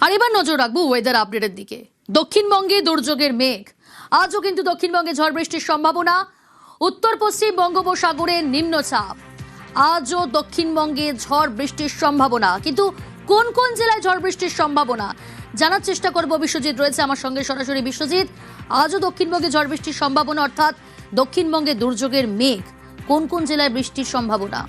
আর এবার নজর রাখবো ওয়েদার আপডেটের দিকে। দক্ষিণবঙ্গে দুর্যোগের মেঘ, আজও কিন্তু দক্ষিণবঙ্গে ঝড় বৃষ্টির সম্ভাবনা। উত্তর পশ্চিম বঙ্গোপসাগরে নিম্নচাপ, আজও দক্ষিণবঙ্গে ঝড় বৃষ্টির সম্ভাবনা। কিন্তু কোন কোন জেলায় ঝড় বৃষ্টির সম্ভাবনা জানার চেষ্টা করব। বিশ্বজিৎ রয়েছে আমার সঙ্গে সরাসরি। বিশ্বজিৎ, আজও দক্ষিণবঙ্গে ঝড় বৃষ্টির সম্ভাবনা, অর্থাৎ দক্ষিণবঙ্গে দুর্যোগের মেঘ, কোন কোন জেলায় বৃষ্টির সম্ভাবনা?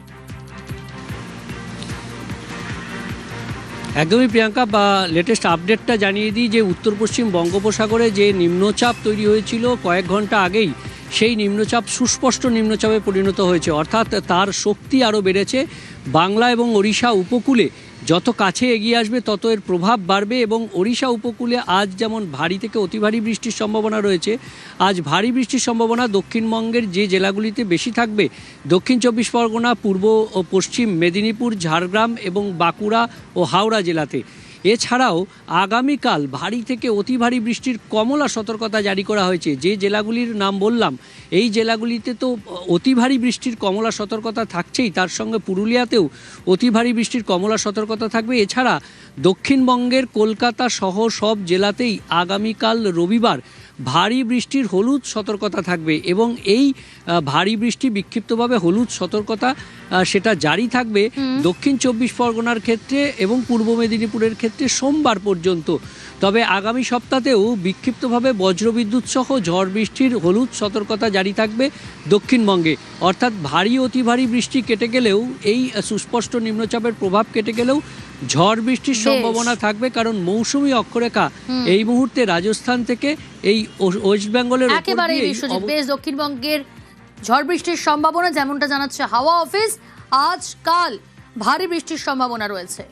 একদমই প্রিয়াঙ্কা, বা লেটেস্ট আপডেটটা জানিয়ে দিই যে উত্তর পশ্চিম বঙ্গোপসাগরে যে নিম্নচাপ তৈরি হয়েছিল কয়েক ঘন্টা আগেই, সেই নিম্নচাপ সুস্পষ্ট নিম্নচাপে পরিণত হয়েছে, অর্থাৎ তার শক্তি আরও বেড়েছে। বাংলা এবং ওড়িশা উপকূলে যত কাছে এগিয়ে আসবে তত এর প্রভাব বাড়বে, এবং ওড়িশা উপকূলে আজ যেমন ভারী থেকে অতি ভারী বৃষ্টির সম্ভাবনা রয়েছে, আজ ভারী বৃষ্টির সম্ভাবনা দক্ষিণবঙ্গের যে জেলাগুলিতে বেশি থাকবে, দক্ষিণ চব্বিশ পরগনা, পূর্ব ও পশ্চিম মেদিনীপুর, ঝাড়গ্রাম এবং বাঁকুড়া ও হাওড়া জেলাতে। এছাড়াও আগামীকাল ভারী থেকে অতি ভারী বৃষ্টির কমলা সতর্কতা জারি করা হয়েছে। যে জেলাগুলির নাম বললাম, এই জেলাগুলিতে তো অতি ভারী বৃষ্টির কমলা সতর্কতা থাকছেই, তার সঙ্গে পুরুলিয়াতেও অতি ভারী বৃষ্টির কমলা সতর্কতা থাকবে। এছাড়া দক্ষিণবঙ্গের কলকাতা সহ সব জেলাতেই আগামীকাল রবিবার ভারী বৃষ্টির হলুদ সতর্কতা থাকবে, এবং এই ভারী বৃষ্টি বিক্ষিপ্তভাবে হলুদ সতর্কতা সেটা জারি থাকবে দক্ষিণ চব্বিশ পরগনার ক্ষেত্রে এবং পূর্ব মেদিনীপুরের ক্ষেত্রে সোমবার পর্যন্ত। তবে আগামী সপ্তাহেও বিক্ষিপ্তভাবে বজ্রবিদ্যুৎ সহ ঝড় বৃষ্টির হলুদ সতর্কতা জারি থাকবে দক্ষিণবঙ্গে। অর্থাৎ ভারী অতি ভারী বৃষ্টি কেটে গেলেও, এই সুস্পষ্ট নিম্নচাপের প্রভাব কেটে গেলেও ঝড় বৃষ্টির সম্ভাবনা থাকবে, কারণ মৌসুমী অক্ষরেখা এই মুহূর্তে রাজস্থান থেকে এই ওয়েস্ট বেঙ্গলের একেবারে বেশ দক্ষিণবঙ্গের ঝড় বৃষ্টির সম্ভাবনা যেমনটা জানাচ্ছে হাওয়া অফিস। আজ কাল ভারী বৃষ্টির সম্ভাবনা রয়েছে।